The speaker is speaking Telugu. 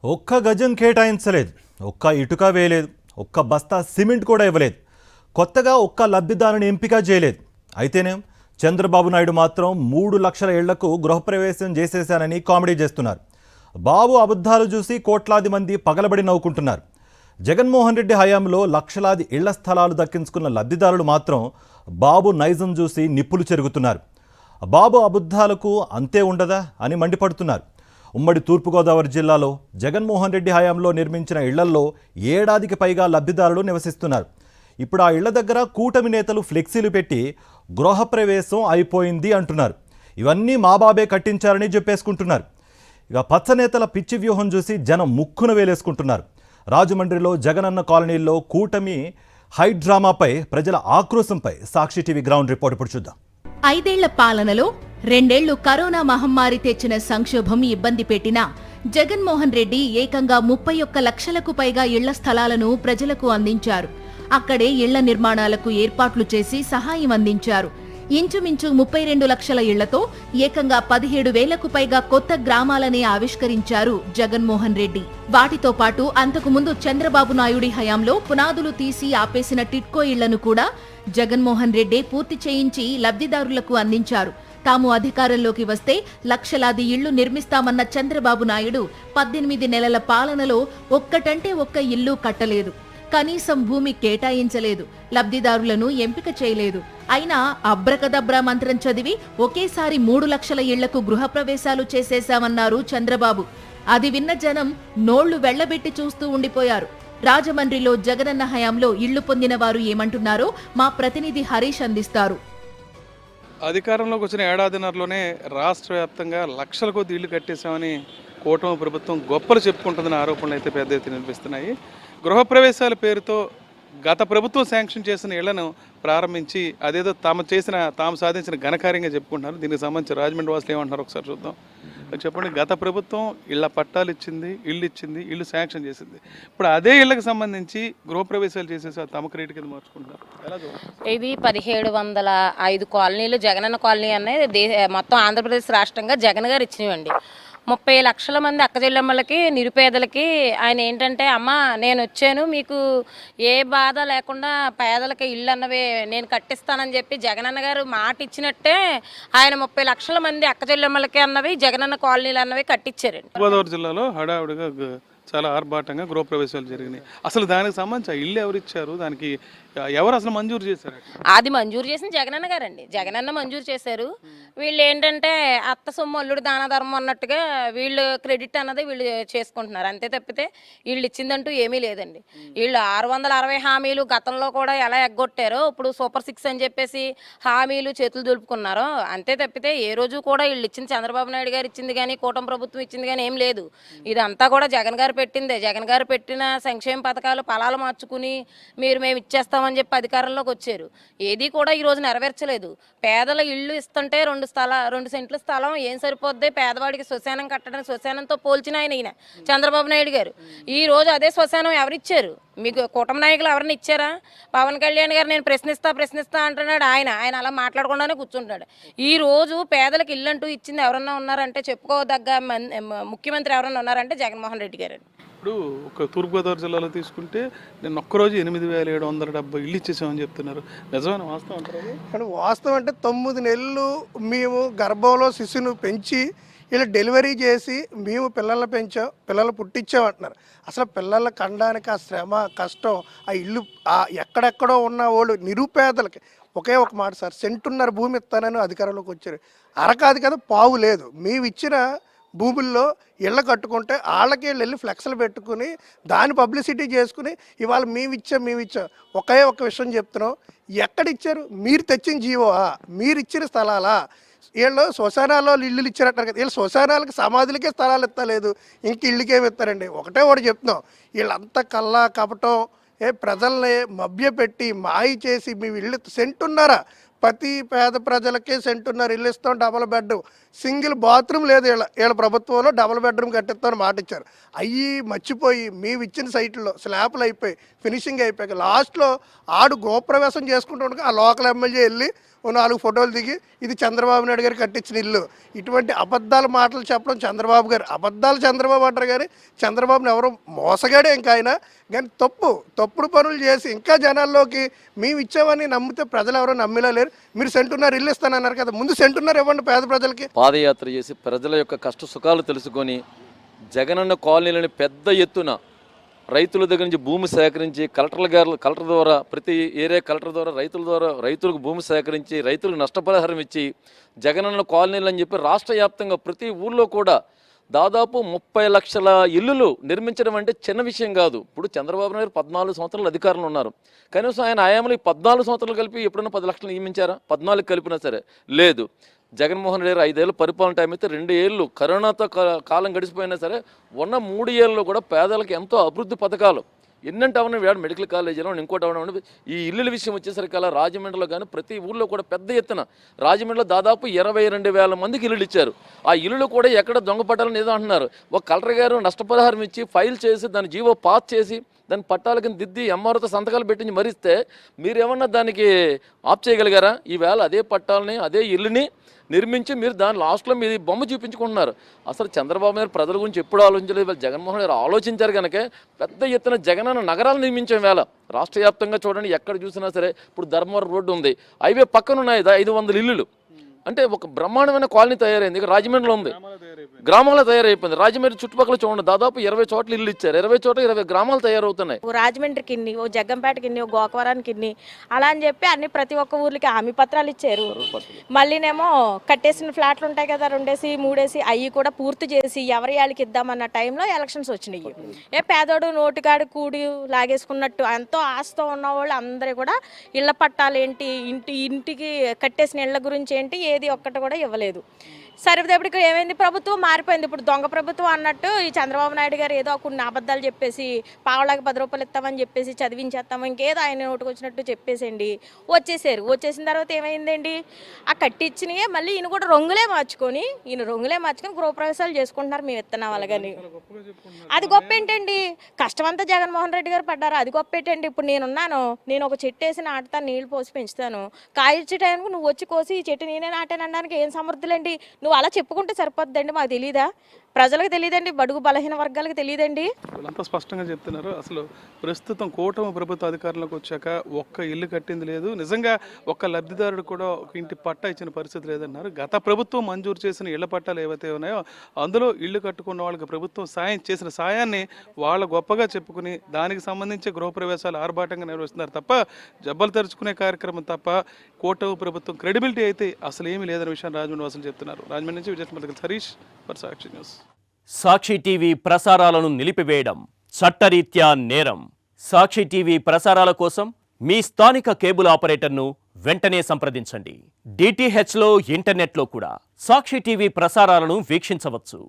ఒక్క గజం కేటాయించలేదు, ఒక్క ఇటుక వేయలేదు, ఒక్క బస్తా సిమెంట్ కూడా ఇవ్వలేదు. కొత్తగా ఒక్క లబ్ధిదారుని ఎంపిక చేయలేదు. అయితేనే చంద్రబాబు నాయుడు మాత్రం 3 లక్షల ఇళ్లకు గృహప్రవేశం చేసేశానని కామెడీ చేస్తున్నారు. బాబు అబద్ధాలు చూసి కోట్లాది మంది పగలబడి నవ్వుకుంటున్నారు. జగన్మోహన్ రెడ్డి హయాంలో లక్షలాది ఇళ్ల స్థలాలు దక్కించుకున్న లబ్ధిదారులు మాత్రం బాబు నైజం చూసి నిప్పులు చెరుగుతున్నారు. బాబు అబద్ధాలకు అంతే ఉండదా అని మండిపడుతున్నారు. ఉమ్మడి తూర్పుగోదావరి జిల్లాలో జగన్మోహన్ రెడ్డి హయాంలో నిర్మించిన ఇళ్లల్లో ఏడాదికి పైగా లబ్ధిదారులు నివసిస్తున్నారు. ఇప్పుడు ఆ ఇళ్ల దగ్గర కూటమి నేతలు ఫ్లెక్సీలు పెట్టి గృహప్రవేశం అయిపోయింది అంటున్నారు. ఇవన్నీ మా బాబే కట్టించారని చెప్పేసుకుంటున్నారు. ఇక పచ్చ నేతల పిచ్చి వ్యూహం చూసి జనం ముక్కున వేలేసుకుంటున్నారు. రాజమండ్రిలో జగనన్న కాలనీల్లో కూటమి హైడ్రామాపై ప్రజల ఆక్రోశంపై సాక్షి టీవీ గ్రౌండ్ రిపోర్ట్ ఇప్పుడు చూద్దాం. 5 ఏళ్ల పాలనలో 2 ఏళ్లు కరోనా మహమ్మారి తెచ్చిన సంక్షోభం ఇబ్బంది పెట్టినా జగన్మోహన్ రెడ్డి ఏకంగా 31 లక్షలకు పైగా ఇళ్ల స్థలాలను ప్రజలకు అందించారు. అక్కడే ఇళ్ల నిర్మాణాలకు ఏర్పాట్లు చేసి సహాయం అందించారు. ఇంచుమించు 32 లక్షల ఇళ్లతో ఏకంగా 17,000కు పైగా కొత్త గ్రామాలనే ఆవిష్కరించారు జగన్మోహన్ రెడ్డి. వాటితో పాటు అంతకుముందు చంద్రబాబు నాయుడి హయాంలో పునాదులు తీసి ఆపేసిన టిట్కో ఇళ్లను కూడా జగన్మోహన్ రెడ్డి పూర్తి చేయించి లబ్ధిదారులకు అందించారు. తాము అధికారంలోకి వస్తే లక్షలాది ఇళ్లు నిర్మిస్తామన్న చంద్రబాబు నాయుడు 18 నెలల పాలనలో ఒక్కటంటే ఒక్క ఇల్లు కట్టలేదు. కనీసం భూమి కేటాయించలేదు. లబ్ధిదారులను ఎంపిక చేయలేదు. అయినా అబ్రకదబ్రా మంత్రం చదివి ఒకేసారి 3 లక్షల ఇళ్లకు గృహప్రవేశాలు చేసేశామన్నారు చంద్రబాబు. అది విన్న జనం నోళ్లు వెళ్లబెట్టి చూస్తూ ఉండిపోయారు. రాజమండ్రిలో జగనన్న హయాంలో ఇళ్లు పొందిన వారు ఏమంటున్నారో మా ప్రతినిధి హరీష్ అందిస్తారు. అధికారంలోకి వచ్చిన ఏడాదిన్నరలోనే రాష్ట్ర వ్యాప్తంగా లక్షల కొద్ది ఇళ్లు కట్టేశామని కూటమి ప్రభుత్వం గొప్పలు చెప్పుకుంటుందన్న ఆరోపణలు అయితే పెద్ద ఎత్తున వినిపిస్తున్నాయి. గృహప్రవేశాల పేరుతో గత ప్రభుత్వం శాంక్షన్ చేసిన ఇళ్లను ప్రారంభించి అదేదో తాము సాధించిన ఘనకార్యంగా చెప్పుకుంటున్నారు. దీనికి సంబంధించి రాజమండ్రి వాసులు ఏమంటున్నారు ఒకసారి చూద్దాం. చెప్పండి, గత ప్రభుత్వం ఇళ్ల పట్టాలు ఇచ్చింది, ఇల్లు శాంక్షన్ చేసింది. ఇప్పుడు అదే ఇళ్లకు సంబంధించి గృహప్రవేశాలు చేసేసి తమకు రేటు కింద మార్చుకుంటున్నారు. ఇవి 1705 కాలనీలు జగనన్న కాలనీ అనేది మొత్తం ఆంధ్రప్రదేశ్ రాష్ట్రంగా జగన్ గారు ఇచ్చినవండి. 30 లక్షల మంది అక్కచెల్లెమ్మలకి నిరుపేదలకి ఆయన ఏంటంటే, అమ్మ నేను వచ్చాను, మీకు ఏ బాధ లేకుండా పేదలకి ఇల్లు అన్నవి నేను కట్టిస్తానని చెప్పి జగనన్న గారు మాట ఇచ్చినట్టే ఆయన 30 లక్షల మంది అక్కచెల్లెమ్మలకి అన్నవి జగనన్న కాలనీలు అన్నవి కట్టించారండి. గోదావరి జిల్లాలో హడావుడిగా చాలా ఆర్భాటంగా గృహప్రవేశాలు జరిగినాయి. అసలు దానికి సంబంధించి ఇల్లు ఎవరు ఇచ్చారు, దానికి ఎవరు అసలు మంజూరు చేశారు? అది మంజూరు చేసిన జగనన్న గారండి. జగనన్న మంజూరు చేశారు. వీళ్ళు ఏంటంటే అత్త సొమ్ము అల్లుడు దాన ధర్మం అన్నట్టుగా వీళ్ళు క్రెడిట్ అన్నది వీళ్ళు చేసుకుంటున్నారు. అంతే తప్పితే వీళ్ళు ఇచ్చిందంటూ ఏమీ లేదండి. వీళ్ళు 660 హామీలు గతంలో కూడా ఎలా ఎగ్గొట్టారో ఇప్పుడు సూపర్ 6 అని చెప్పేసి హామీలు చేతులు దులుపుకున్నారో అంతే తప్పితే ఏ రోజు కూడా వీళ్ళు ఇచ్చింది చంద్రబాబు నాయుడు గారు ఇచ్చింది కానీ కూటమి ప్రభుత్వం ఇచ్చింది కానీ ఏం లేదు. ఇదంతా కూడా జగన్ గారు పెట్టిందే. జగన్ గారు పెట్టిన సంక్షేమ పథకాలు ఫలాలు మార్చుకుని మేము ఇచ్చేస్తామని చెప్పి అధికారంలోకి వచ్చారు. ఏది కూడా ఈ రోజు నెరవేర్చలేదు. పేదల ఇళ్ళు ఇస్తుంటే 2 సెంట్ల స్థలం ఏం సరిపోద్ది పేదవాడికి శ్మశానం కట్టడానికి? శ్మశానంతో పోల్చిన ఈయన చంద్రబాబు నాయుడు గారు. ఈ రోజు అదే శ్మశానం ఎవరిచ్చారు? మీకు కూటమి నాయకులు ఎవరిని ఇచ్చారా? పవన్ కళ్యాణ్ గారు నేను ప్రశ్నిస్తా అంటున్నాడు. ఆయన అలా మాట్లాడకుండానే కూర్చుంటాడు. ఈ రోజు పేదలకు ఇల్లు అంటూ ఇచ్చింది ఎవరన్నా ఉన్నారంటే, చెప్పుకోదగ్గ ముఖ్యమంత్రి ఎవరన్నా ఉన్నారంటే జగన్మోహన్ రెడ్డి గారు. ఇప్పుడు ఒక తూర్పుగోదావరి జిల్లాలో తీసుకుంటే నేను ఒక్కరోజు 8,770 ఇల్లు ఇచ్చేసామని చెప్తున్నారు. నిజమైన వాస్తవం అంటారు? వాస్తవం అంటే 9 నెలలు మేము గర్భంలో శిశువును పెంచి ఇలా డెలివరీ చేసి మేము పిల్లల్ని పెంచాం, పిల్లలు పుట్టించామంటున్నారు. అసలు పిల్లల కనడానికి ఆ శ్రమ కష్టం, ఆ ఇల్లు ఎక్కడెక్కడో ఉన్న వాళ్ళు నిరుపేదలకి ఒకే ఒక మాట సార్, సెంటున్నర భూమి ఇస్తానని అధికారంలోకి వచ్చారు. అరకాది కదా పావు లేదు. మేము ఇచ్చిన భూముల్లో ఇళ్ళ కట్టుకుంటే వాళ్ళకి వెళ్ళి ఫ్లెక్స్లు పెట్టుకుని దాన్ని పబ్లిసిటీ చేసుకుని ఇవాళ మేము ఇచ్చాం. ఒకే ఒక విషయం చెప్తున్నాం, ఎక్కడిచ్చారు? మీరు తెచ్చిన జీవోవా? మీరు ఇచ్చిన స్థలాలా? వీళ్ళు శ్మశానాల్లో ఇల్లులు ఇచ్చారంటారు కదా, వీళ్ళు శ్మశానాలకి సమాధులకే స్థలాలు ఇస్తలేదు, ఇంక ఇళ్ళకేమి ఇస్తారండి? ఒకటే ఒకటి చెప్తున్నాం, వీళ్ళంతా కల్లా కపటం ప్రజల్ని మభ్యపెట్టి మాయ చేసి మీ ఇల్లు సెంటున్నారా? ప్రతి పేద ప్రజలకే సెంటున్నర ఇల్లు ఇస్తాం, డబల్ బెడ్. సింగిల్ బాత్రూమ్ లేదు. వీళ్ళ ప్రభుత్వంలో డబుల్ బెడ్రూమ్ కట్టిస్తామని మాట ఇచ్చారు. అయ్యి మర్చిపోయి మేము ఇచ్చిన సైట్లో స్లాబ్లు అయిపోయి ఫినిషింగ్ అయిపోయాక లాస్ట్లో ఆడు గోప్రవేశం చేసుకుంటూ ఉండగా ఆ లోకల్ ఎమ్మెల్యే వెళ్ళి 4 ఫోటోలు దిగి ఇది చంద్రబాబు నాయుడు గారు కట్టించిన ఇల్లు. ఇటువంటి అబద్ధాల మాటలు చెప్పడం చంద్రబాబు గారు. అబద్ధాలు చంద్రబాబు అంటారు కానీ చంద్రబాబుని ఎవరు మోసగాడే ఇంకా ఆయన. కానీ తప్పుడు పనులు చేసి ఇంకా జనాల్లోకి మేము ఇచ్చామని నమ్మితే ప్రజలు ఎవరో నమ్మిలా లేరు. మీరు సెంటున్నర ఇల్లు ఇస్తానన్నారు కదా, ముందు సెంటున్నర ఇవ్వండి పేద ప్రజలకి. పాదయాత్ర చేసి ప్రజల యొక్క కష్ట సుఖాలు తెలుసుకొని జగనన్న కాలనీలని పెద్ద ఎత్తున రైతుల దగ్గర నుంచి భూమి సేకరించి కలెక్టర్ ద్వారా ప్రతి ఏరియా కలెక్టర్ ద్వారా రైతులకు భూమి సేకరించి రైతులకు నష్టపరిహారం ఇచ్చి జగనన్న కాలనీలు అని చెప్పి రాష్ట్ర వ్యాప్తంగా ప్రతి ఊళ్ళో కూడా దాదాపు 30 లక్షల ఇల్లులు నిర్మించడం అంటే చిన్న విషయం కాదు. ఇప్పుడు చంద్రబాబు నాయుడు 14 సంవత్సరాలు అధికారంలో ఉన్నారు. కనీసం ఆయన ఆయామలు 14 సంవత్సరాలు కలిపి ఎప్పుడైనా 10 లక్షలు నియమించారా? 14 కలిపినా సరే లేదు. జగన్మోహన్ రెడ్డి 5 ఏళ్ళు పరిపాలన టైం అయితే 2 ఏళ్ళు కరోనాతో కాలం గడిచిపోయినా సరే ఉన్న 3 ఏళ్ళలో కూడా పేదలకు ఎంతో అభివృద్ధి పథకాలు ఎన్నంటే అవన్నీ మెడికల్ కాలేజీలో ఇంకోటి అవన్నీ. ఈ ఇల్లుల విషయం వచ్చేసరికి అలా రాజమండ్రిలో కానీ ప్రతి ఊళ్ళో కూడా పెద్ద ఎత్తున రాజమండ్రిలో దాదాపు 22,000 మందికి ఇల్లులు ఇచ్చారు. ఆ ఇల్లులు కూడా ఎక్కడ దొంగ పట్టాలని ఏదో అంటున్నారు. ఒక కలెక్టర్ గారు నష్టపరిహారం ఇచ్చి ఫైల్ చేసి దాని జీవో పాస్ చేసి దాని పట్టాల కింద దిద్ది ఎంఆర్ఓతో సంతకాలు పెట్టించి మరిస్తే మీరేమన్నా దానికి ఆప్ చేయగలిగారా? ఈవేళ అదే పట్టాలని అదే ఇల్లుని నిర్మించి మీరు దాని లాస్ట్లో మీరు బొమ్మ చూపించుకుంటున్నారు. అసలు చంద్రబాబు నాయుడు ప్రజల గురించి ఎప్పుడు ఆలోచించలేదు. జగన్మోహన్ రెడ్డి ఆలోచించారు కనుక పెద్ద ఎత్తున జగనన్న నగరాలు నిర్మించాం. వేళ రాష్ట్ర వ్యాప్తంగా చూడండి, ఎక్కడ చూసినా సరే ఇప్పుడు ధర్మవరం రోడ్డు ఉంది, హైవే పక్కన ఉన్నాయి 500 ఇల్లులు. అంటే ఒక బ్రహ్మాండమైన కాలనీ తయారైంది. ఇక్కడ రాజమండ్రిలో ఉంది, గ్రామాల్లో తయారైపోయింది. రాజమండ్రి చుట్టుపక్కల చూడండి, దాదాపు 20 చోట్ల ఇల్లు ఇచ్చారు. 20 చోట్ల 20 గ్రామాలు తయారవుతున్నాయి. రాజమండ్రికి ఇన్ని, ఓ జగ్గంపేటకి ఇన్ని, ఓ గోకవరానికి ఇన్ని, అలా అని చెప్పి అన్ని ప్రతి ఒక్క ఊర్లకి హామీ పత్రాలు ఇచ్చారు. మళ్ళీనేమో కట్టేసిన ఫ్లాట్లు ఉంటాయి కదా, 2 3 అవి కూడా పూర్తి చేసి ఎవరి వాళ్ళకి ఇద్దామన్న టైంలో ఎలక్షన్స్ వచ్చినాయి. పేదోడు నోటికాడు కూడి లాగేసుకున్నట్టు ఎంతో ఆస్తో ఉన్న వాళ్ళు అందరూ కూడా ఇళ్ల పట్టాలు ఏంటి, ఇంటికి కట్టేసిన ఇళ్ల గురించి ఏంటి, ఏది ఒక్కటి కూడా ఇవ్వలేదు. సరిపోయేప్పటికి ఏమైంది, ప్రభుత్వం మారిపోయింది. ఇప్పుడు దొంగ ప్రభుత్వం అన్నట్టు ఈ చంద్రబాబు నాయుడు గారు ఏదో కొన్ని అబద్ధాలు చెప్పేసి పావులాకి 10 రూపాయలు ఇస్తామని చెప్పేసి చదివించేస్తాము, ఇంకేదో ఆయన నోటుకు వచ్చినట్టు చెప్పేసేయండి వచ్చేసారు. వచ్చేసిన తర్వాత ఏమైందండి, ఆ కట్టించినయే మళ్ళీ ఈయన కూడా రంగులే మార్చుకొని గృహప్రవేశాలు చేసుకుంటున్నారు మేము ఇస్తున్నాం అలాగని. అది గొప్ప ఏంటండి? కష్టమంతా జగన్మోహన్ రెడ్డి గారు పడ్డారు, అది గొప్ప ఏంటండి? ఇప్పుడు నేను ఒక చెట్టు వేసి నాటుతాను, నీళ్ళు పోసి పెంచుతాను, కాయ ఇచ్చే టైంకు నువ్వు వచ్చి కోసి ఈ చెట్టు నేనే నాటానడానికి ఏం సమర్థులండి? నువ్వు అలా చెప్పుకుంటే సరిపోద్దండి? మాకు తెలీదా? ప్రజలకు తెలియదండి? బడుగు బలహీన వర్గాలకు తెలియదండి? వీళ్ళంతా స్పష్టంగా చెప్తున్నారు. అసలు ప్రస్తుతం కూటమి ప్రభుత్వ అధికారంలోకి వచ్చాక ఒక్క ఇల్లు కట్టింది లేదు. నిజంగా ఒక్క లబ్ధిదారుడు కూడా ఒక ఇంటి పట్టా ఇచ్చిన పరిస్థితి లేదన్నారు. గత ప్రభుత్వం మంజూరు చేసిన ఇళ్ల పట్టాలు ఏవైతే ఉన్నాయో అందులో ఇల్లు కట్టుకున్న వాళ్ళకి ప్రభుత్వం చేసిన సాయాన్ని వాళ్ళ గొప్పగా చెప్పుకుని దానికి సంబంధించి గృహప్రవేశాలు ఆర్భాటంగా నిర్వహిస్తున్నారు తప్ప జబ్బలు తెరుచుకునే కార్యక్రమం తప్ప కూటమి ప్రభుత్వం క్రెడిబిలిటీ అయితే అసలు ఏమీ లేదనే విషయాన్ని రాజమండ్రి వాసులు చెప్తున్నారు. రాజమండ్రి నుంచి Vijay Harish for Sakshi news. Sakshi TV ప్రసారాలను నిలిపివేయడం చట్టరీత్యా నేరం. సాక్షి టీవీ ప్రసారాల కోసం మీ స్థానిక కేబుల్ ఆపరేటర్ను వెంటనే సంప్రదించండి. DTHలో ఇంటర్నెట్లో కూడా సాక్షి టీవీ ప్రసారాలను వీక్షించవచ్చు.